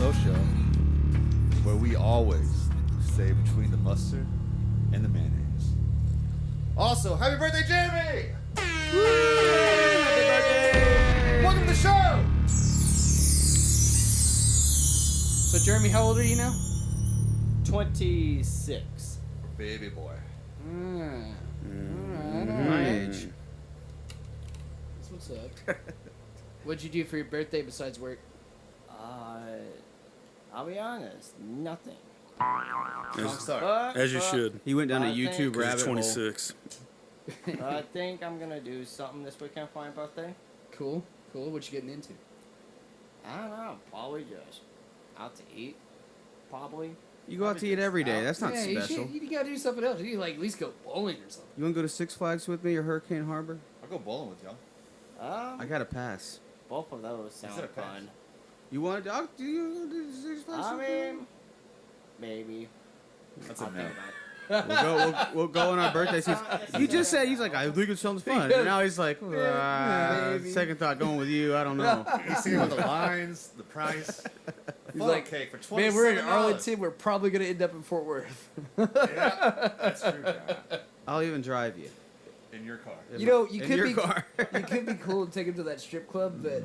Slow Show, where we always stay between the mustard and the mayonnaise. Also, happy birthday, Jeremy! Happy birthday! Welcome to the show! So, Jeremy, how old are you now? 26. Baby boy. My age. That's what's up. What'd you do for your birthday besides work? I'll be honest, nothing. Strong start. As you should. He went down a I think- YouTube 'Cause rabbit he's hole. 26. I think I'm gonna do something this weekend for my birthday. Cool. What you getting into? I don't know, probably just out to eat. Probably. You go out to eat every day. That's not yeah, special. You gotta do something else. You need, like, at least go bowling or something. You want to go to Six Flags with me or Hurricane Harbor? I'll go bowling with y'all. I got a pass. Both of those sound it a pass? fun. You want to? Do you do Six Flags? I with me? mean, maybe. That's I'll a think no. about it. We'll go on our birthdays. You just said he's like, I think it sounds fun. And now he's like, maybe. second thought going with you. I don't know. He's thinking about the lines, the price. He's Funnel like, cake for $27. man, we're in Arlington. We're probably gonna end up in Fort Worth. Yeah, that's true. Yeah. I'll even drive you. In your car. You know, you In could your be car. you could be cool and take him to that strip club that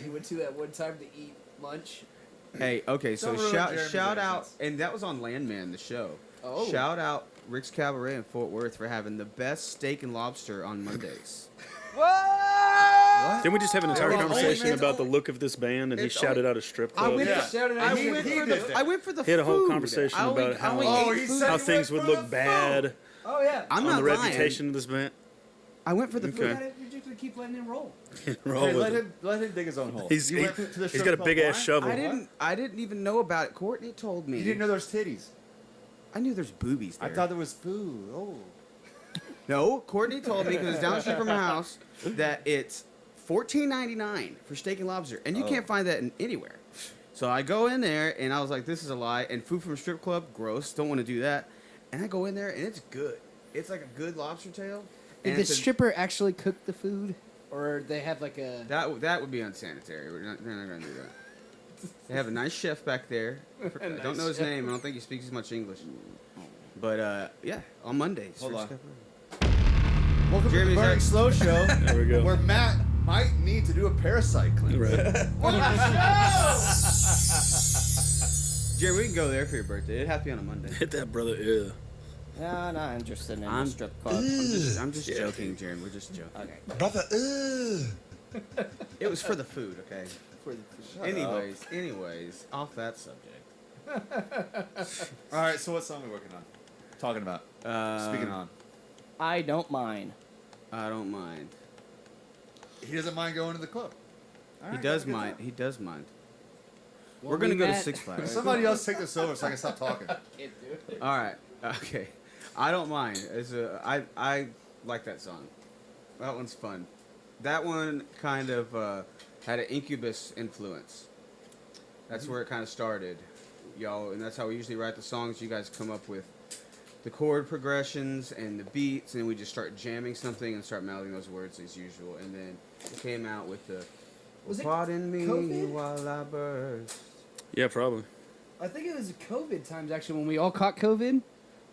you went to that one time to eat lunch. Hey, okay, so Don't ruin Jeremy's shout out, accents. and that was on Landman, the show. Oh. Shout out Rick's Cabaret in Fort Worth for having the best steak and lobster on Mondays. Didn't we just have an entire Well, conversation it's about the look of this band and he it's shouted only- out a strip I club? went, Yeah. Shouted I out He- went he for did the that. I went for the He had a whole food. conversation I only- about I only how- ate he food. said How he things went would for look the bad Oh yeah. I'm on not the lying. reputation of this band. I went for the Okay. food. You're just gonna keep letting him roll. Roll Hey, with let it. him dig his own hole. He's You went to the he's strip got a club big ass blind? shovel. I didn't even know about it. Courtney told me. You didn't know there was titties. I knew there's boobies there. I thought there was food. Oh. No, Courtney told me because it's down the street from my house that it's $14.99 for steak and lobster, and you Oh. can't find that anywhere. So I go in there and I was like, "This is a lie." And food from a strip club, gross. Don't want to do that. And I go in there and it's good. It's like a good lobster tail. Did and the it's a- stripper actually cook the food, or they have like a? that would be unsanitary. They're not gonna do that. They have a nice chef back there. I don't know his name. I don't think he speaks as much English. But yeah, on Mondays. Hold Rick's on. Cabaret. Welcome Jeremy's to the Burning like- Slow Show, There we go. where Matt might need to do a parasite cleanse. Right. Jeremy, we can go there for your birthday. It'd have to be on a Monday. Hit that brother. Yeah. Yeah, not interested in I'm- the strip club. I'm just Yeah. joking, Jeremy. We're just joking. Okay. Brother, It was for the food, okay? For the Anyways, off that subject. All right, so what song are we working on? Talking about. Speaking on. I don't mind. I don't mind. He doesn't mind going to the club. All He right, does have a good mind. time. He does mind. Well, We're gonna we go to met- Six Flags. Somebody else take this over so I can stop talking. All right. Okay. I don't mind. I like that song. That one's fun. That one kind of had an Incubus influence. That's where it kind of started, y'all, and that's how we usually write the songs. You guys come up with the chord progressions and the beats, and we just start jamming something and start mouthing those words as usual. And then it came out with the Was it "Pardon me COVID? while I burst." Yeah, probably. I think it was COVID times actually when we all caught COVID.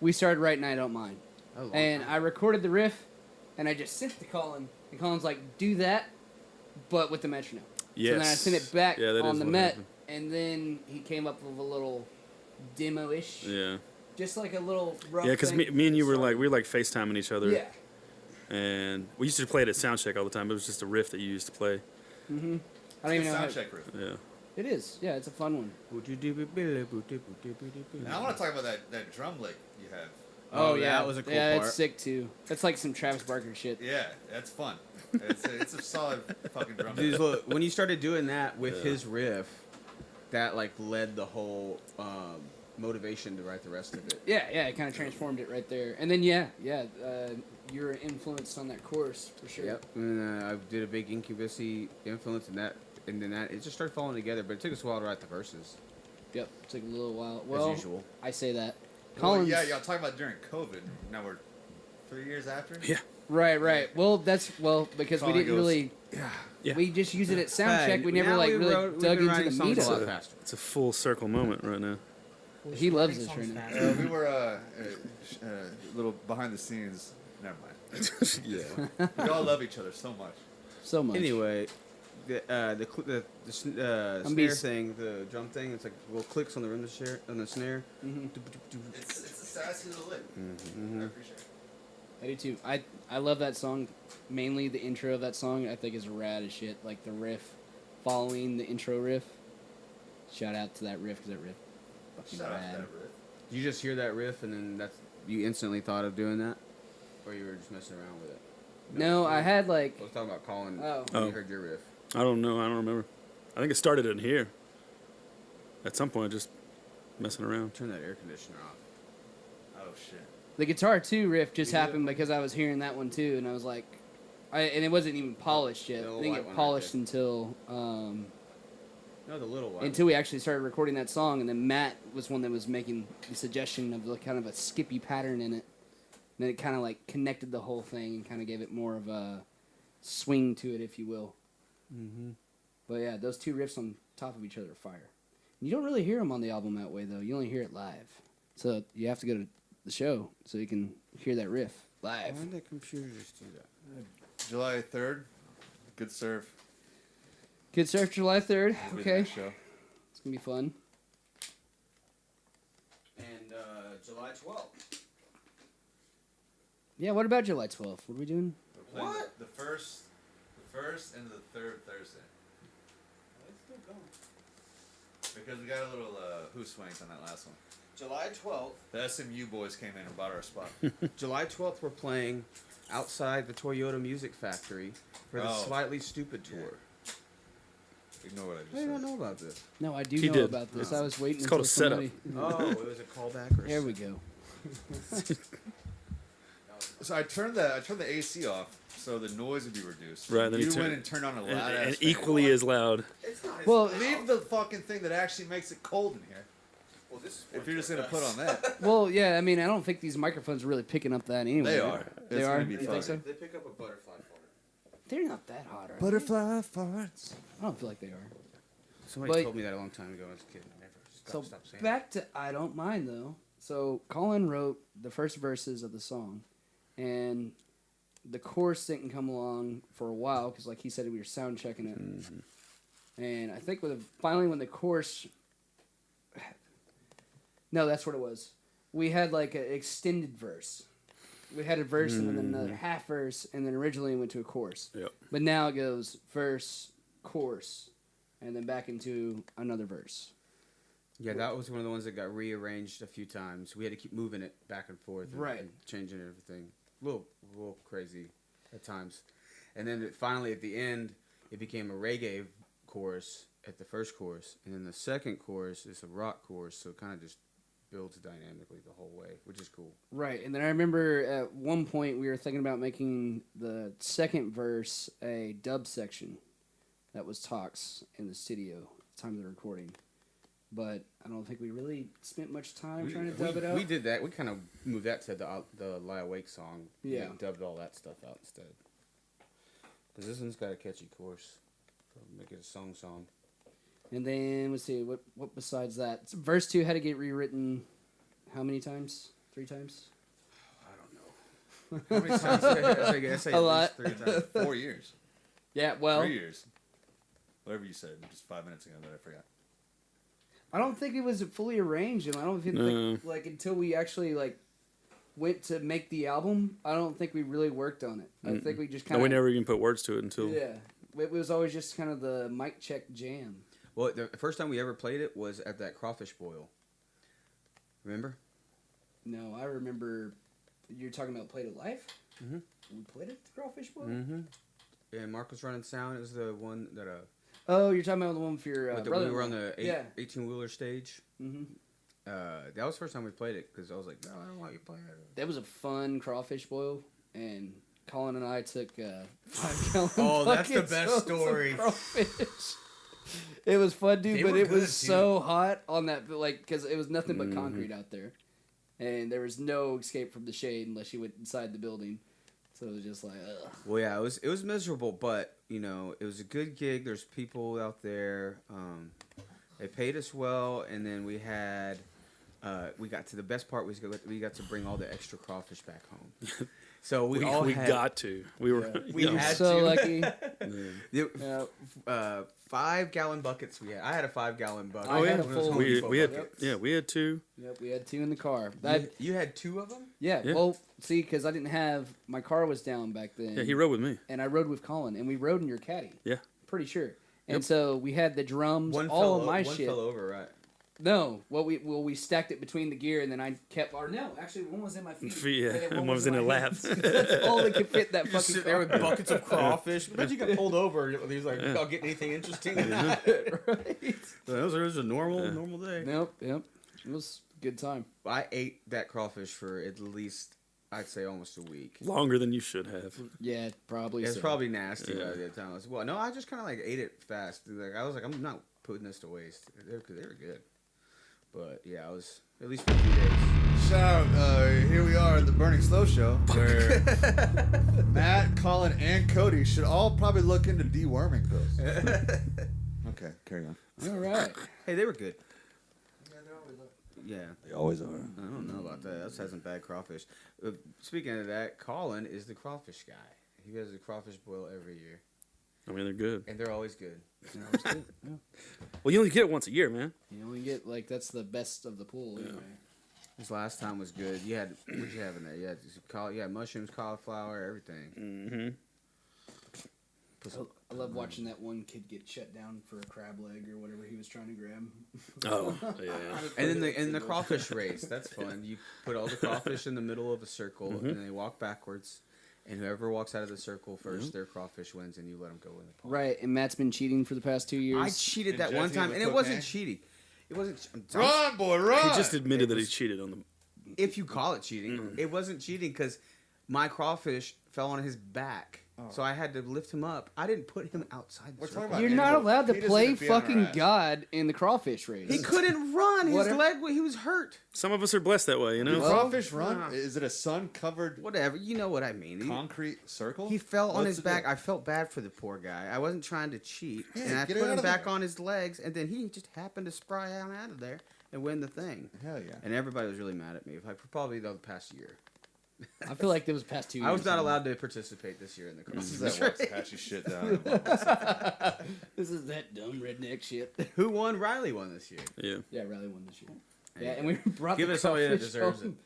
We started writing "I Don't Mind," A long and time. I recorded the riff, and I just sent it to Colin, and Colin's like, "Do that, but with the metronome." Yes. So then I sent it back Yeah, that on is the what Met, happened. and then he came up with a little demo-ish, Yeah. just like a little rough. Yeah, because thing me and you to were start. like, we were like FaceTiming each other. Yeah. And we used to play it at soundcheck all the time. It was just a riff that you used to play. Mm-hmm. I don't even know. How, Sound check riff. Yeah. it is. Yeah, it's a fun one. Now I want to talk about that drum lick you have. Oh, yeah, that was a cool yeah, part. it's sick too. That's like some Travis Barker shit. Yeah, that's fun. It's a solid fucking drum Dude, lick. look, when you started doing that with Yeah. his riff, that like led the whole motivation to write the rest of it. Yeah, it kind of transformed it right there. And then you're influenced on that chorus for sure. Yep. And I did a big Incubus-y influence in that, and then that it just started falling together. But it took us a while to write the verses, Yep. Took a little while. Well, as usual. I say that. Well, Collins. yeah, y'all talking about during COVID. Now we're 3 years after. Yeah. Right. Well, because we Colin didn't goes, really. Yeah. We just used it at sound Hey, check. We never now like we really wrote- we've dug been into writing the songs meat a lot of it. faster. It's a full circle moment right now. He loves this right now. We were a little behind the scenes. Never mind. Yeah. We all love each other so much. So much. Anyway, the snare being- thing, the drum thing, it's like little clicks on the rim of the snare. It's a sassy little lick. I appreciate it. I do too. I love that song. Mainly the intro of that song. I think is rad as shit. Like the riff, following the intro riff. Shout out to that riff because that riff, fucking Shout out to rad. that riff. You just hear that riff and then you instantly thought of doing that, or you were just messing around with it. No, I had like. I was talking about Colin. Oh. When Oh. you heard your riff. I don't know. I don't remember. I think it started in here. At some point, just messing around. Turn that air conditioner off. Oh shit. The guitar 2 riff just You do happened because I was hearing that one too, and I was like, and it wasn't even polished yet. The I little didn't white get one right polished there. until No, the little one. until we actually started recording that song, and then Matt was one that was making the suggestion of kind of a skippy pattern in it. And then it kind of like connected the whole thing and kind of gave it more of a swing to it, if you will. Mm-hmm. But yeah, those 2 riffs on top of each other are fire. You don't really hear them on the album that way, though. You only hear it live. So you have to go to the show so you can hear that riff live. Why did that computer just do that? July 3rd. Good surf. Good Surf July 3rd. Will be the Okay. next show. It's going to be fun. And July 12th. Yeah, what about July 12th? What are we doing? We're playing What? The first and the third Thursday. Because we got a little who swanks on that last one. July 12th. The SMU boys came in and bought our spot. July 12th, we're playing outside the Toyota Music Factory for the Oh. Slightly Stupid tour. Ignore what I just I said. don't know about this. No, I do He know did. about this. No. I was waiting It's until called a setup. somebody... Oh, it was a callback or There we go. So I turned the AC off so the noise would be reduced. Right, then you you turn- went and turned on a And, loud and ass equally as loud. It's not Well, Leave the fucking thing that actually makes it cold in here. well, this is If you're just gonna put on that, well, yeah, I mean, I don't think these microphones are really picking up that anyway. they right? are. They It's are? Gonna be You fun. think so? They pick up a butterfly fart. They're not that hot, are they? Butterfly farts. I don't feel like they are. Somebody But- told me that a long time ago as a kid. I never So stopped saying back to I Don't Mind, though. So Colin wrote the first verses of the song, and the chorus didn't come along for a while because, like he said, we were sound checking it. And I think finally when the chorus, no, that's what it was. We had like an extended verse. We had a verse and then another half verse, and then originally it went to a chorus. Yep. But now it goes verse, chorus, and then back into another verse. Yeah, that was one of the ones that got rearranged a few times. We had to keep moving it back and forth, Right. and changing everything. A little crazy at times. And then finally, at the end, it became a reggae chorus at the first chorus, and then the second chorus is a rock chorus. So it kind of just builds dynamically the whole way, which is cool. Right, and then I remember at one point we were thinking about making the second verse a dub section that was talks in the studio at the time of the recording. But I don't think we really spent much time trying to dub it out. We did that. We kind of moved that to the Lie Awake song. Yeah. And dubbed all that stuff out instead. Because this one's got a catchy chorus. So make it a song. And then let's see what besides that. So verse 2 had to get rewritten how many times? 3 times? I don't know. How many times? I say A at lot. least 3 times. 4 years. Yeah, well, 3 years. Whatever you said just 5 minutes ago that I forgot. I don't think it was fully arranged, and I don't think No. like until we actually like went to make the album, I don't think we really worked on it. I think we just kind No, of we never even put words to it until. yeah. It was always just kind of the mic check jam. Well, the first time we ever played it was at that crawfish boil. Remember? No, I remember you're talking about Played It Live? Mhm. We played it at the Crawfish Bowl? Mm-hmm. And Mark was running sound. It was the one that Oh, you're talking about the one for your we brother. were on the Yeah. 18-wheeler stage. Mm-hmm. That was the first time we played it because I was like, no, I don't want you playing it. That was a fun crawfish boil, and Colin and I took 5 gallon Oh, that's the buckets best of some story. crawfish. It was fun, dude, They but were it good, was too. so hot on that, like, because it was nothing but Mhm. concrete out there, and there was no escape from the shade unless you went inside the building. So it was just like, ugh. Well, yeah, it was miserable, but you know, it was a good gig. There's people out there. They paid us well, and then we had we got to the best part. We got to bring all the extra crawfish back home. So we had, got to. We were. We you know, had So to. lucky. The, 5-gallon buckets we had. I had a 5-gallon bucket. I had a One of those full- Home we Depot had buckets. we had 2. Yep, we had 2 in the car. You had 2 of them? Yeah, Yeah. well, see, because I didn't have my car was down back then. Yeah, he rode with me. and I rode with Colin, and we rode in your caddy. Yeah. Pretty sure. And Yep. so we had the drums, One all of my one shit. fell over, right? No, we stacked it between the gear, and then I kept. Or no, actually, one was in my feet. Yeah, and then and one was in my a lap. hands. That's all that could fit that You just fucking sit there with car. buckets of crawfish. But you got pulled over. He was like, "I'll get anything interesting." Right. It was a normal day. Nope. Yep. It was a good time. I ate that crawfish for at least, I'd say, almost a week. Longer than you should have. Yeah, probably. It's so. probably nasty Yeah. by the time. Well, no, I just kind of like ate it fast. Like I was like, I'm not putting this to waste. They were good. But yeah, I was at least for a few days. Shout out, here we are at the Burning Slow Show, where Matt, Colin, and Cody should all probably look into deworming pills. Okay, carry on. All right. Hey, they were good. Yeah, They always are. I don't know about that. That's had some bad crawfish. Speaking of that, Colin is the crawfish guy. He has a crawfish boil every year, I mean, they're good. and they're always good. Well, you only get it once a year, man. You only get like that's the best of the pool anyway. This last time was good. You had what'd you have in there? You had mushrooms, cauliflower, everything. Mm-hmm. I love watching that one kid get shut down for a crab leg or whatever he was trying to grab. Oh, yeah. And then the crawfish race. That's fun. You put all the crawfish in the middle of a circle, and then they walk backwards. And whoever walks out of the circle first, their crawfish wins, and you let them go in the pond. Right, and Matt's been cheating for the past 2 years. I cheated that Injecting one time, with and it wasn't cocaine? cheating. It wasn't. Run, boy, run! He just admitted that he cheated on them. If you call it cheating, it wasn't cheating because my crawfish fell on his back, so I had to lift him up. I didn't put him outside the We're circle. talking about You're not animals. allowed to He doesn't play need to be on our fucking ass. God in the crawfish race. He couldn't run. His Whatever. leg, he was hurt. Some of us are blessed that way, you know? Do Well, crawfish run? Is it a sun-covered Whatever, you know what I mean. concrete circle? He fell on What's his the back. deal? I felt bad for the poor guy. I wasn't trying to cheat, Yeah, and I get put it out him of back there. on his legs, and then he just happened to spry on out of there and win the thing. Hell yeah. And everybody was really mad at me, like for probably the past year. I feel like there was past 2 years. I was not allowed to participate this year in the This is crawfish that race. Waxahachie shit down. This is that dumb redneck shit. Who won? Riley won this year. Yeah. Yeah, Riley won this year. Yeah, and we brought Give the it somebody that crawfish deserves home.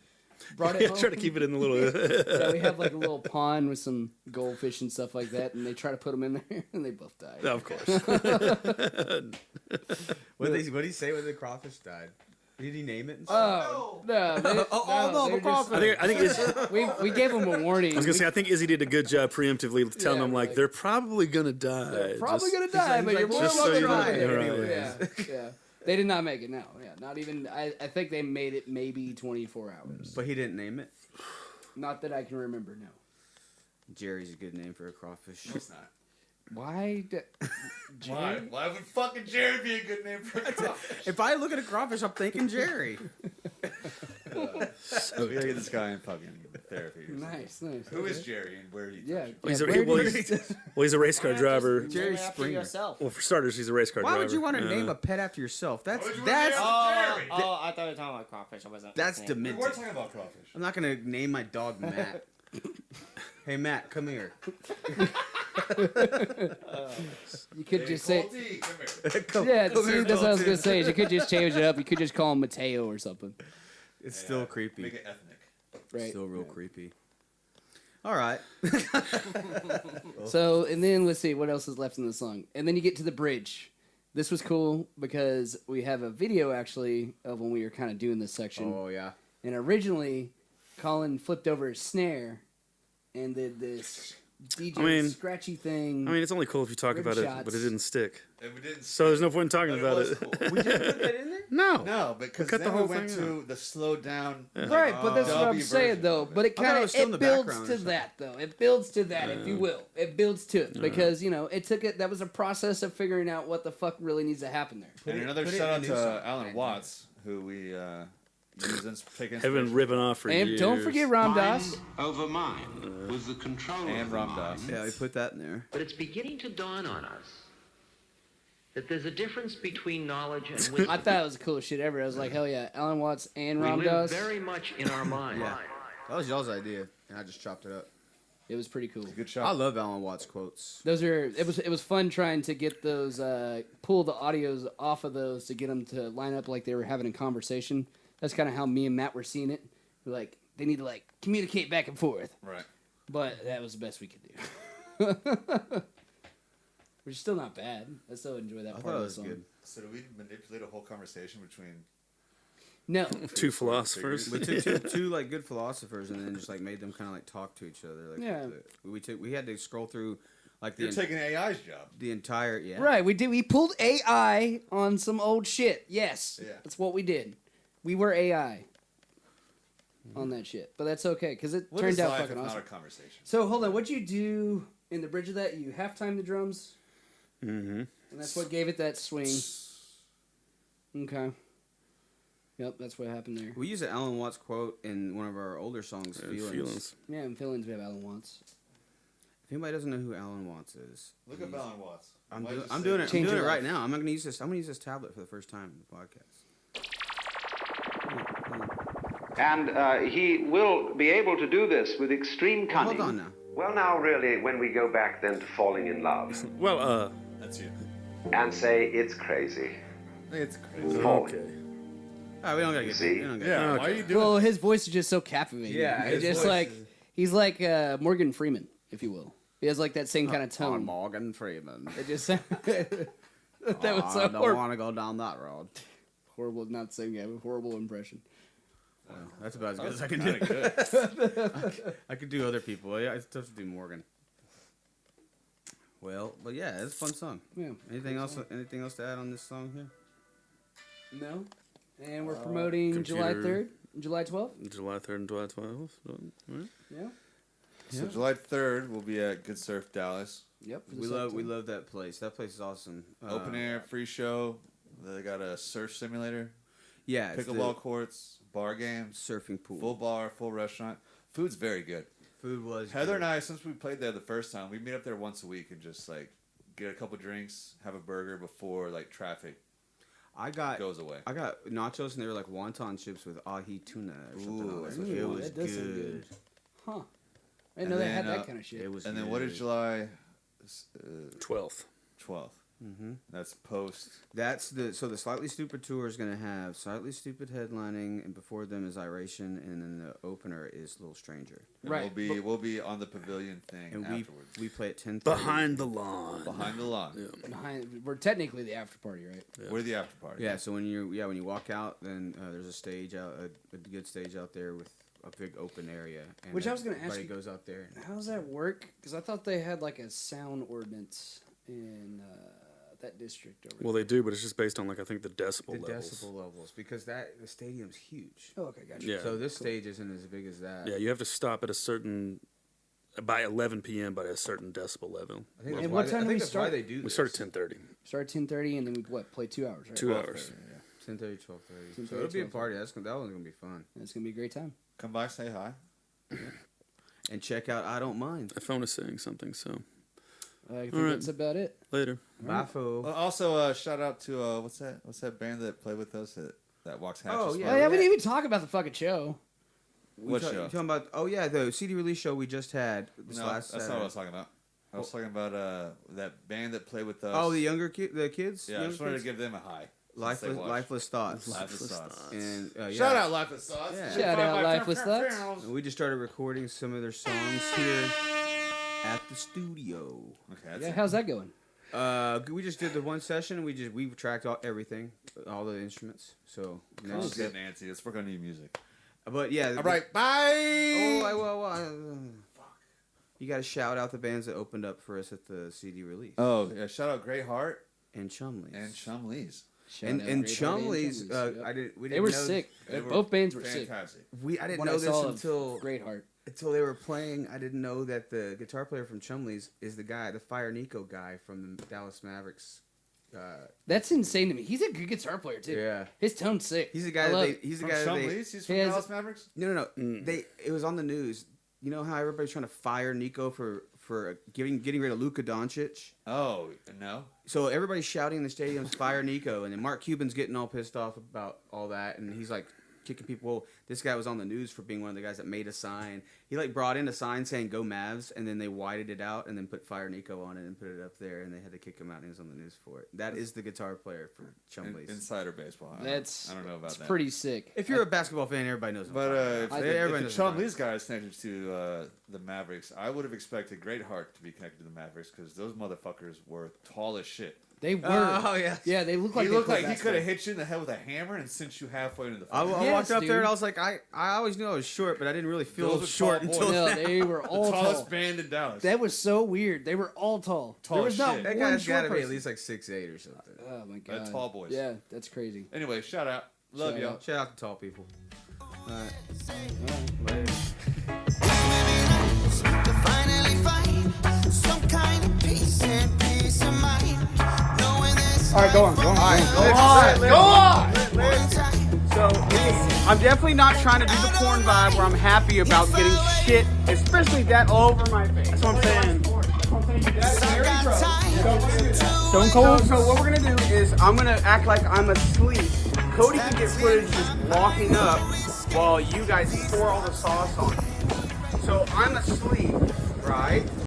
Brought it Yeah, home. try to keep it in the little. Yeah, we have like a little pond with some goldfish and stuff like that, and they try to put them in there, and they both died. Of course. What did he say when the crawfish died? Did he name it? And Oh no! They, no, they're the crawfish. I think Izzy, we gave them a warning. I was gonna say I think Izzy did a good job preemptively telling Yeah, them like like- they're probably gonna die. They're probably Just- gonna die, he's but like, you're more just so welcome you to know, try it. right. Yeah, yeah. They did not make it. No, yeah, not even. I think they made it maybe 24 hours. But he didn't name it. Not that I can remember. No. Jerry's a good name for a crawfish. It's not. Why? Why? Why would fucking Jerry be a good name for a crawfish? If I look at a crawfish, I'm thinking Jerry. We gotta get this guy in fucking therapy. or something. Nice, nice. Who is Jerry and where do you? Yeah. Well, he's yeah, a- where well, do you- he's a race car driver. Jerry Name it after Springer. yourself. Well, for starters, he's a race car Why driver. would you want to name a pet after yourself? Why would you That's name Oh, Jerry. I thought you were talking about crawfish. I wasn't. that's listening. We were demented. talking about crawfish. I'm not gonna name my dog Matt. Hey Matt, come here. You could just say. Colty, come here. Come- Yeah, come see, here, that's what I was Colton. gonna say. Is you could just change it up. You could just call him Mateo or something. It's still creepy. Make it ethnic. Right. Still real creepy. All right. So, and then let's see what else is left in the song. And then you get to the bridge. This was cool because we have a video actually of when we were kind of doing this section. Oh yeah. And originally, Colin flipped over his snare and did this DJ I mean- scratchy thing. I mean, it's only cool if you talk Rib about it, shots. but it didn't stick. And we didn't. So there's no point in talking but about was it. cool. We didn't put that in there? No. No, because cut then the whole we went thing to the slowed down. right, but that's what I'm dubby saying version though. of it. But it I thought kind it of was still in the builds background to or that though. It builds to that, if you will. It builds to it because you know it took it. That was a process of figuring out what the fuck really needs to happen there. And another put it shout in out the to new song. Alan Watts, who we Have been ripping off for And years. don't forget Ram Dass. Mind over mind with the control And of the Ram Dass. mind. Yeah, we put that in there. But it's beginning to dawn on us that there's a difference between knowledge and wisdom. I thought it was the coolest shit ever. I was like, hell yeah, Alan Watts and We Ram live Dass. very much in our mind. Yeah. That was y'all's idea, and I just chopped it up. It was pretty cool. Good I shot. love Alan Watts quotes. Those are it was fun trying to get those pull the audios off of those to get them to line up like they were having a conversation. That's kind of how me and Matt were seeing it. We're like they need to like communicate back and forth. Right. But that was the best we could do. Which is still not bad. I still enjoy that I part thought of it the was song. good. So do we manipulate a whole conversation between? No, Two philosophers. We took two like good philosophers and then just like made them kind of like talk to each other. Like, Yeah. we had to scroll through like You're taking AI's job. the entire yeah. right? We did. We pulled AI on some old shit. Yes, Yeah. that's what we did. We were AI on that shit, but that's okay because it What turned is out life fucking if awesome. not a conversation? So hold on, what'd you do in the bridge of that? You halftime the drums, Mm-hmm. and that's what gave it that swing. Okay. Yep, that's what happened there. We use an Alan Watts quote in one of our older songs, Feelings. Yeah, in Feelings we have Alan Watts. If anybody doesn't know who Alan Watts is, Look up Alan Watts. I'm Why'd doing you I'm say doing that? it. I'm Change doing your it right life. now. I'm gonna use this. I'm gonna use this tablet for the first time in the podcast. And he will be able to do this with extreme cunning. Hold on now. Well, now, really, when we go back then to falling in love Well, That's you. and say it's crazy. It's crazy. Falling. okay. All right, we don't gotta get. See? We don't gotta Yeah. Okay. Why are you doing? Well, his voice is just so captivating. Yeah, it's his just voice like he's like Morgan Freeman, if you will. He has like that same kind of I'm tone. Morgan Freeman. It just that was so I don't horrible. want to go down that road. Horrible, not the same guy, but horrible impression. That's about as good as I can do. I could do other people. Yeah, it's tough to do Morgan. Well, but yeah, it's a fun song. Yeah. Anything else? Anything else to add on this song here? No. And we're promoting July computer. 3rd, July 12th. July 3rd and July 12th. Right? Yeah. So July 3rd, we'll be at Good Surf Dallas. Yep. We love that place. That place is awesome. Open air, free show. They got a surf simulator, Yeah, it's pickleball courts, bar games, surfing pool. full bar, full restaurant. Food's very good. Food was Heather good. and I, since we played there the first time, we meet up there once a week and just like get a couple drinks, have a burger before like traffic I got goes away. I got nachos and they were like wonton chips with ahi tuna or something. Ooh, on it. that It sounds was good. That does sound good. good. Huh. I didn't And know they then, had that kind of shit. It was. And then good. what is July 12th. 12th? Mm-hmm. That's post. That's the Slightly Stupid tour is gonna have Slightly Stupid headlining, and before them is Iration, and then the opener is Little Stranger. And Right, We'll be on the pavilion thing And afterwards. we play at 10:30. Behind the lawn. Behind the lawn. We're technically the after party, right? We're the after party. Yeah, so when you walk out, then there's a stage out, a good stage out there with a big open area. And Which I was gonna ask everybody you- goes out there. How does that work? Because I thought they had like a sound ordinance in that district over Well, they do, but it's just based on like I think the The decibel levels. decibel levels, because the stadium's huge. Oh, okay, gotcha. Yeah. So this stage isn't as big as that. Yeah, you have to stop at a certain by 11 p.m. by a certain decibel level. I think that's And why what they- time I do think we that's start? why they do We this. start at 10:30. Start at 10:30, and then we play 2 hours, right? 2 hours. 10:30, 12:30. 10:30, So it'll be a 12:30. party. That one's gonna be fun. It's gonna be a great time. Come by, say hi. And check out I Don't Mind. My phone is saying something, so I think All right. that's about it. later. Bye, fool. Also, shout out to what's that band that played with us that walks hatches? Oh, for yeah. Oh yeah, we didn't even talk about the fucking show. What show? You talking about? Oh yeah, the CD release show we just had this No, last. that's not what I was talking about. I was talking about that band that played with us. Oh, the younger the kids. Yeah, I Younger just wanted to kids? give them a high. since they watched. Lifeless thoughts. Lifeless Thoughts. And yeah. Shout out Lifeless Thoughts. Yeah. Shout out Lifeless Thoughts. And we just started recording some of their songs here at the studio. Okay, that's Yeah, it. how's that going? We just did the one session. We tracked everything, all the instruments. So Let's next, get Nancy. Let's work on new music. but yeah. All right, bye. You got to shout out the bands that opened up for us at the CD release. Oh, yeah, shout out Great Heart And Chumleys. and Chumleys. Shout And out and Great Heart and Chumleys. Chumleys, yep. We didn't. They were know, sick. They were Both bands were sick. Fantastic. I didn't When know I this saw until Great Heart. they were playing. I didn't know that the guitar player from Chumleys is the guy, the Fire Nico guy from the Dallas Mavericks That's insane to me. He's a good guitar player too. Yeah. His tone's sick. He's the I guy. love That it. he's the From guy. That they, Chumleys? He's from He has- Dallas Mavericks? no. It was on the news. You know how everybody's trying to fire Nico for getting rid of Luka Doncic? Oh, no. So everybody's shouting in the stadiums, "Fire Nico!" And then Mark Cuban's getting all pissed off about all that, and he's like kicking people. Well, this guy was on the news for being one of the guys that made a sign. He like brought in a sign saying "Go Mavs," and then they whited it out and then put "Fire Nico" on it and put it up there, and they had to kick him out. And he was on the news for it. That is the guitar player for Chumleys. Insider baseball. I don't know about it's that. pretty sick. If you're a basketball fan, everybody knows. But if everybody the knows. what I'm Chumleys guy is connected to the Mavericks, I would have expected Great Heart to be connected to the Mavericks because those motherfuckers were tall as shit. They were. Oh, yeah. Yeah, they look like He they looked play like he basketball. could have hit you in the head with a hammer and sent you halfway into the I field. walked up dude. there and I was like, I always knew I was short, but I didn't really feel Those are short tall until boys. No, they were The all tallest tall. band in Dallas. That was so weird. They were all tall. Tall there was as not shit. that one guy's got short to be at person. least like 6'8" or something. Oh my god. They're tall boys. Yeah, that's crazy. Anyway, shout out. Love Shout y'all. out. Shout out to tall people. All right. Alright. Later. All right, go on. Go on. So I'm definitely not trying to do the porn vibe where I'm happy about getting shit, especially that all over my face. That's what I'm saying. Stone Cold. So what we're gonna do is I'm gonna act like I'm asleep. Cody can get footage just walking up while you guys pour all the sauce on. So I'm asleep, right?